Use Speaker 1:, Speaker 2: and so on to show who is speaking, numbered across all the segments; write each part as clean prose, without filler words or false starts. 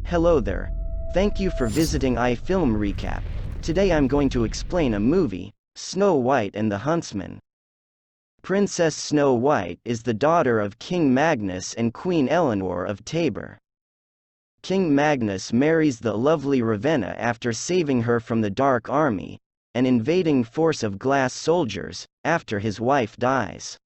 Speaker 1: Hello there. Thank you for visiting iFilm Recap. Today I'm going to explain a movie, Snow White and the Huntsman. Princess Snow White is the daughter of King Magnus and Queen Eleanor of Tabor. King Magnus marries the lovely Ravenna after saving her from the Dark Army, an invading force of glass soldiers, after his wife dies.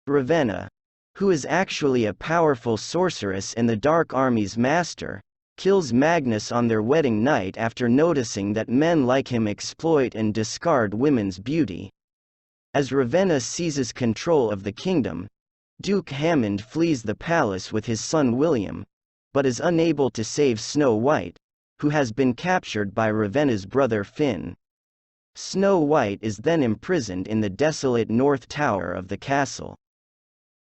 Speaker 1: Ravenna, who is actually a powerful sorceress and the Dark Army's master, kills Magnus on their wedding night after noticing that men like him exploit and discard women's beauty. As Ravenna seizes control of the kingdom, Duke Hammond flees the palace with his son William, but is unable to save Snow White, who has been captured by Ravenna's brother Finn. Snow White is then imprisoned in the desolate north tower of the castle.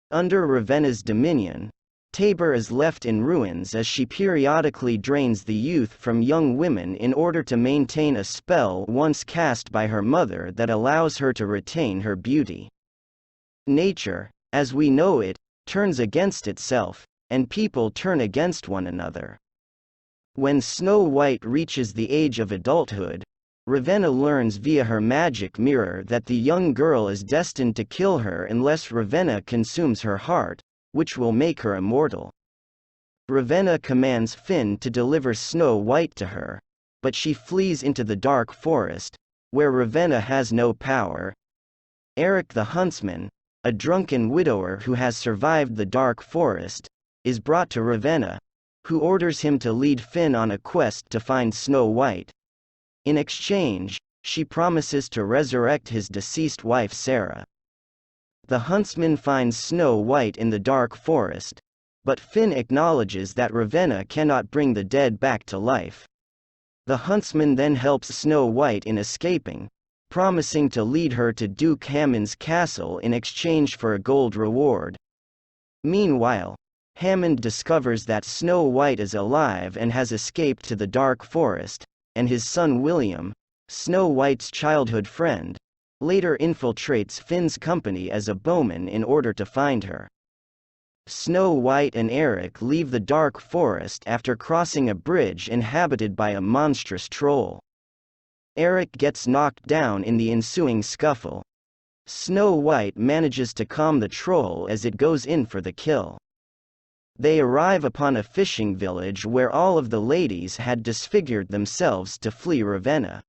Speaker 1: Under Ravenna's dominion, Tabor is left in ruins as she periodically drains the youth from young women in order to maintain a spell once cast by her mother that allows her to retain her beauty. Nature, as we know it, turns against itself, and people turn against one another. When Snow White reaches the age of adulthood, Ravenna learns via her magic mirror that the young girl is destined to kill her unless Ravenna consumes her heart, which will make her immortal. Ravenna commands Finn to deliver Snow White to her, but she flees into the dark forest, where Ravenna has no power. Eric the Huntsman, a drunken widower who has survived the dark forest, is brought to Ravenna, who orders him to lead Finn on a quest to find Snow White. In exchange, she promises to resurrect his deceased wife Sarah. The huntsman finds Snow White in the dark forest, but Finn acknowledges that Ravenna cannot bring the dead back to life. The huntsman then helps Snow White in escaping, promising to lead her to Duke Hammond's castle in exchange for a gold reward. Meanwhile, Hammond discovers that Snow White is alive and has escaped to the dark forest, and his son William, Snow White's childhood friend, later infiltrates Finn's company as a bowman in order to find her. Snow White and Eric leave the dark forest after crossing a bridge inhabited by a monstrous troll. Eric gets knocked down in the ensuing scuffle. Snow White manages to calm the troll as it goes in for the kill. They arrive upon a fishing village where all of the ladies had disfigured themselves to flee Ravenna.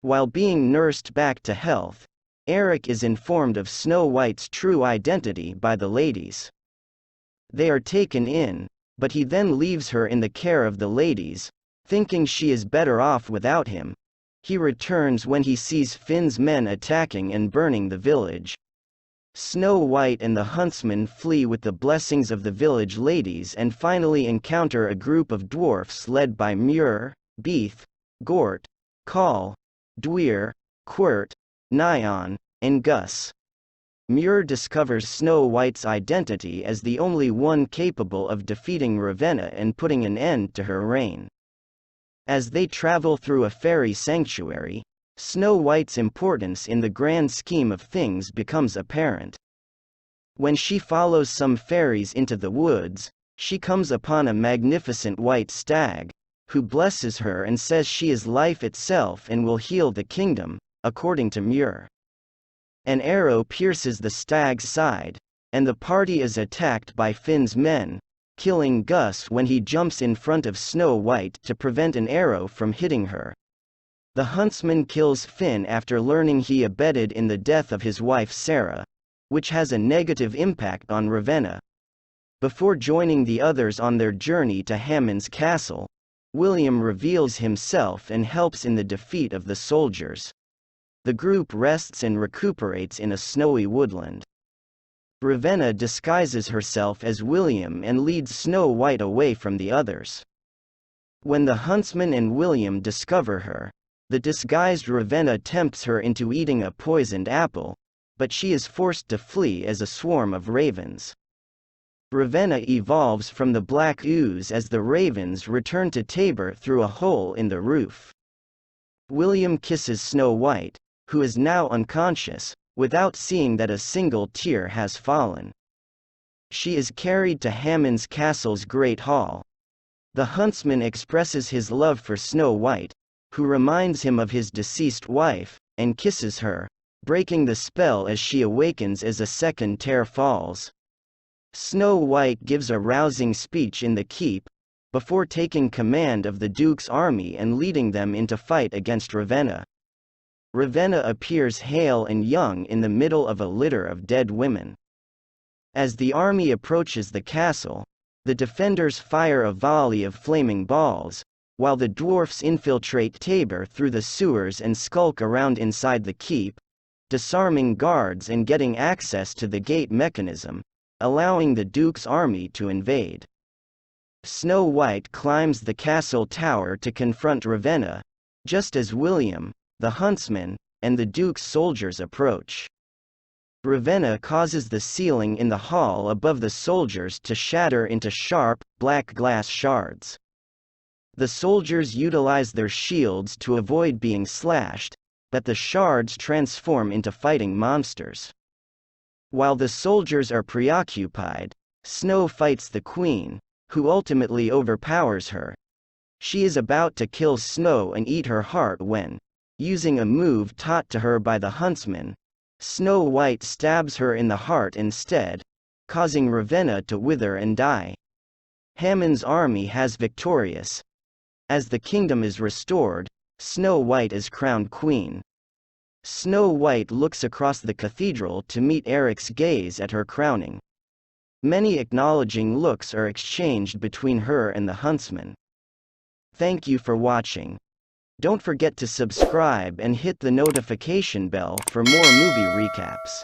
Speaker 1: While being nursed back to health, Eric is informed of Snow White's true identity by the ladies. They are taken in, but he then leaves her in the care of the ladies, thinking she is better off without him. He returns when he sees Finn's men attacking and burning the village. Snow White and the huntsman flee with the blessings of the village ladies and finally encounter a group of dwarfs led by Muir, Beeth, Gort, Call, Dwyer, Quirt, Nyan, and Gus. Muir discovers Snow White's identity as the only one capable of defeating Ravenna and putting an end to her reign. As they travel through a fairy sanctuary, Snow White's importance in the grand scheme of things becomes apparent. When she follows some fairies into the woods, she comes upon a magnificent white stag, who blesses her and says she is life itself and will heal the kingdom, according to Muir. An arrow pierces the stag's side, and the party is attacked by Finn's men, killing Gus when he jumps in front of Snow White to prevent an arrow from hitting her. The huntsman kills Finn after learning he abetted in the death of his wife Sarah, which has a negative impact on Ravenna. Before joining the others on their journey to Hammond's castle, William reveals himself and helps in the defeat of the soldiers. The group rests and recuperates in a snowy woodland. Ravenna disguises herself as William and leads Snow White away from the others. When the huntsman and William discover her, the disguised Ravenna tempts her into eating a poisoned apple, but she is forced to flee as a swarm of ravens. Ravenna evolves from the black ooze as the ravens return to Tabor through a hole in the roof. William kisses Snow White, who is now unconscious, without seeing that a single tear has fallen. She is carried to Hammond's castle's great hall. The huntsman expresses his love for Snow White, who reminds him of his deceased wife, and kisses her, breaking the spell as she awakens as a second tear falls. Snow White gives a rousing speech in the keep, before taking command of the Duke's army and leading them into fight against Ravenna. Ravenna appears hale and young in the middle of a litter of dead women. As the army approaches the castle, the defenders fire a volley of flaming balls, while the dwarfs infiltrate Tabor through the sewers and skulk around inside the keep, disarming guards and getting access to the gate mechanism, allowing the Duke's army to invade. Snow White climbs the castle tower to confront Ravenna, just as William, the huntsman, and the Duke's soldiers approach. Ravenna causes the ceiling in the hall above the soldiers to shatter into sharp, black glass shards. The soldiers utilize their shields to avoid being slashed, but the shards transform into fighting monsters. While the soldiers are preoccupied, Snow fights the queen, who ultimately overpowers her. She is about to kill Snow and eat her heart when, using a move taught to her by the huntsman, Snow White stabs her in the heart instead, causing Ravenna to wither and die. Hamon's army has victorious. As the kingdom is restored, Snow White is crowned queen. Snow White looks across the cathedral to meet Eric's gaze at her crowning. Many acknowledging looks are exchanged between her and the huntsman. Thank you for watching. Don't forget to subscribe and hit the notification bell for more movie recaps.